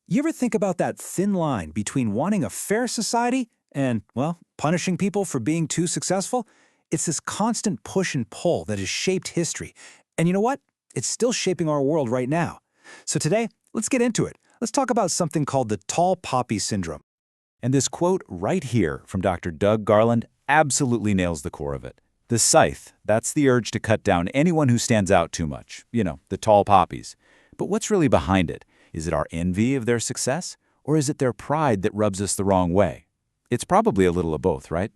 You ever think about that thin line between wanting a fair society and, well, punishing people for being too successful? It's this constant push and pull that has shaped history. And you know what? It's still shaping our world right now. So today, let's get into it. Let's talk about something called the tall poppy syndrome. And this quote right here from Dr. Doug Garland absolutely nails the core of it. The scythe, that's the urge to cut down anyone who stands out too much. You know, the tall poppies. But what's really behind it? Is it our envy of their success? Or is it their pride that rubs us the wrong way? It's probably a little of both, right?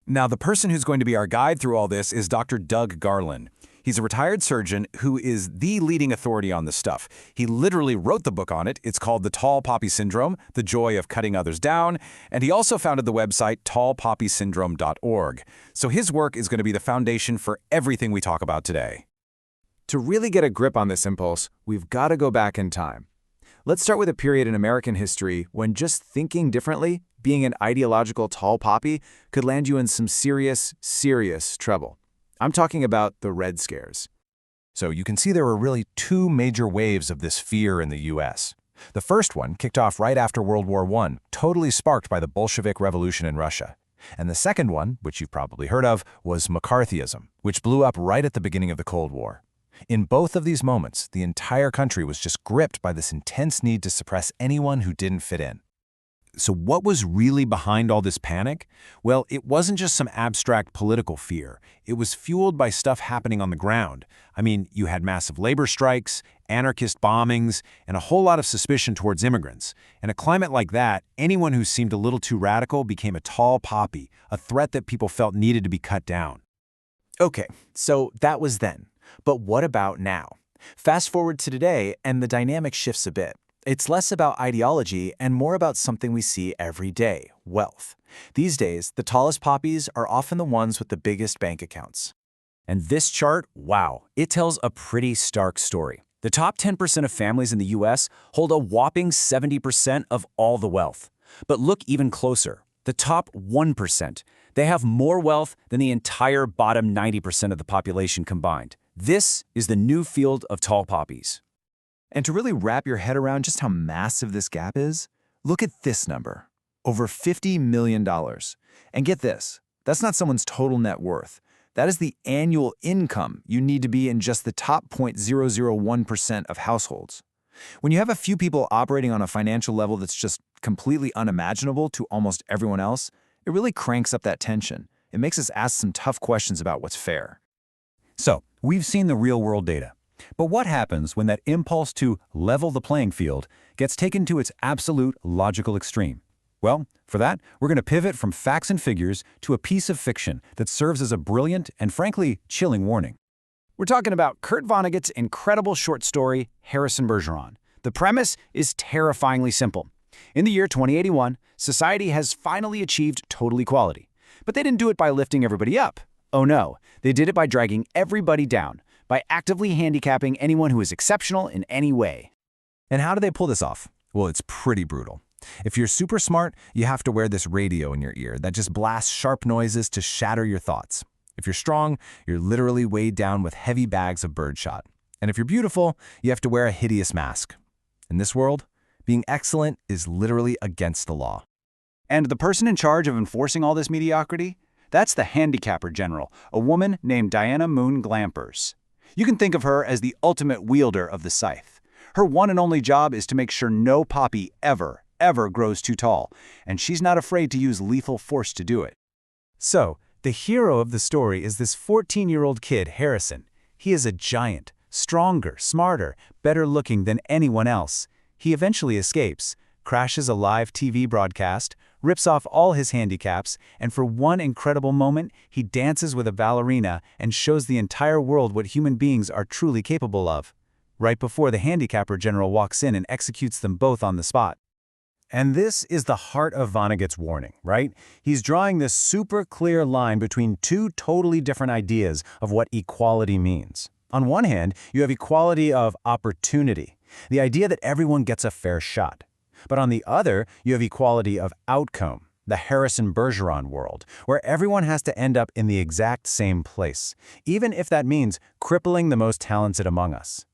Now, the person who's going to be our guide through all this is Dr. Doug Garland. He's a retired surgeon who is the leading authority on this stuff. He literally wrote the book on it. It's called The Tall Poppy Syndrome, The Joy of Cutting Others Down. And he also founded the website tallpoppysyndrome.org. So his work is going to be the foundation for everything we talk about today. To really get a grip on this impulse, we've got to go back in time. Let's start with a period in American history when just thinking differently, being an ideological tall poppy, could land you in some serious trouble. I'm talking about the Red Scares. So you can see there were really two major waves of this fear in the U.S. The first one kicked off right after World War I, totally sparked by the Bolshevik Revolution in Russia. And the second one, which you've probably heard of, was McCarthyism, which blew up right at the beginning of the Cold War. In both of these moments, the entire country was just gripped by this intense need to suppress anyone who didn't fit in. So what was really behind all this panic? Well, it wasn't just some abstract political fear. It was fueled by stuff happening on the ground. I mean, you had massive labor strikes, anarchist bombings, and a whole lot of suspicion towards immigrants. In a climate like that, anyone who seemed a little too radical became a tall poppy, a threat that people felt needed to be cut down. Okay, so that was then. But what about now? Fast forward to today, and the dynamic shifts a bit. It's less about ideology and more about something we see every day, wealth. These days, the tallest poppies are often the ones with the biggest bank accounts. And this chart, wow, it tells a pretty stark story. The top 10% of families in the U.S. hold a whopping 70% of all the wealth. But look even closer. The top 1%, they have more wealth than the entire bottom 90% of the population combined. This is the new field of tall poppies. And to really wrap your head around just how massive this gap is, look at this number, over $50 million. And get this, that's not someone's total net worth. That is the annual income you need to be in just the top 0.001% of households. When you have a few people operating on a financial level that's just completely unimaginable to almost everyone else, it really cranks up that tension. It makes us ask some tough questions about what's fair. So, we've seen the real-world data. But what happens when that impulse to level the playing field gets taken to its absolute logical extreme? Well, for that, we're going to pivot from facts and figures to a piece of fiction that serves as a brilliant and frankly chilling warning. We're talking about Kurt Vonnegut's incredible short story, Harrison Bergeron. The premise is terrifyingly simple. In the year 2081, society has finally achieved total equality. But they didn't do it by lifting everybody up. Oh no, they did it by dragging everybody down, by actively handicapping anyone who is exceptional in any way. And how do they pull this off? Well, it's pretty brutal. If you're super smart, you have to wear this radio in your ear that just blasts sharp noises to shatter your thoughts. If you're strong, you're literally weighed down with heavy bags of birdshot. And if you're beautiful, you have to wear a hideous mask. In this world, being excellent is literally against the law. And the person in charge of enforcing all this mediocrity? That's the handicapper general, a woman named Diana Moon Glampers. You can think of her as the ultimate wielder of the scythe. Her one and only job is to make sure no poppy ever grows too tall, and she's not afraid to use lethal force to do it. So, the hero of the story is this 14-year-old kid, Harrison. He is a giant, stronger, smarter, better looking than anyone else. He eventually escapes, crashes a live TV broadcast, rips off all his handicaps, and for one incredible moment, he dances with a ballerina and shows the entire world what human beings are truly capable of. Right before the handicapper general walks in and executes them both on the spot. And this is the heart of Vonnegut's warning, right? He's drawing this super clear line between two totally different ideas of what equality means. On one hand, you have equality of opportunity, the idea that everyone gets a fair shot. But on the other, you have equality of outcome, the Harrison Bergeron world, where everyone has to end up in the exact same place, even if that means crippling the most talented among us.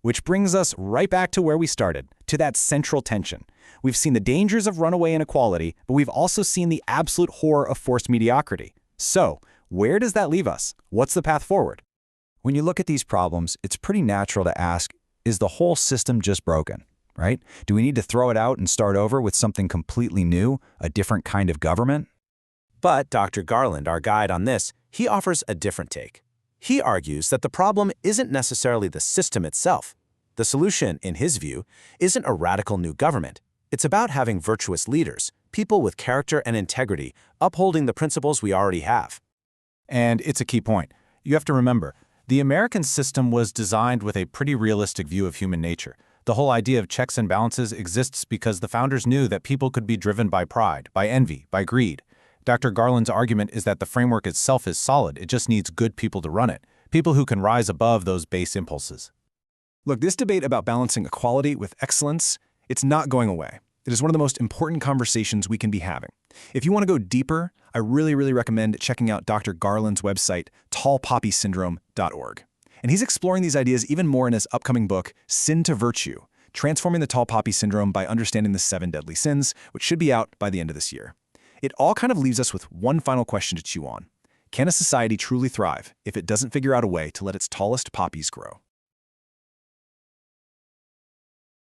Which brings us right back to where we started, to that central tension. We've seen the dangers of runaway inequality, but we've also seen the absolute horror of forced mediocrity. So, where does that leave us? What's the path forward? When you look at these problems, it's pretty natural to ask, is the whole system just broken, right? Do we need to throw it out and start over with something completely new, a different kind of government? But Dr. Garland, our guide on this, he offers a different take. He argues that the problem isn't necessarily the system itself. The solution, in his view, isn't a radical new government. It's about having virtuous leaders, people with character and integrity, upholding the principles we already have. And it's a key point. You have to remember, the American system was designed with a pretty realistic view of human nature. The whole idea of checks and balances exists because the founders knew that people could be driven by pride, by envy, by greed. Dr. Garland's argument is that the framework itself is solid, it just needs good people to run it, people who can rise above those base impulses. Look, this debate about balancing equality with excellence, it's not going away. It is one of the most important conversations we can be having. If you want to go deeper, I really recommend checking out Dr. Garland's website, tallpoppysyndrome.org. And he's exploring these ideas even more in his upcoming book, Sin to Virtue, Transforming the Tall Poppy Syndrome by Understanding the 7 Deadly Sins, which should be out by the end of this year. It all kind of leaves us with one final question to chew on. Can a society truly thrive if it doesn't figure out a way to let its tallest poppies grow?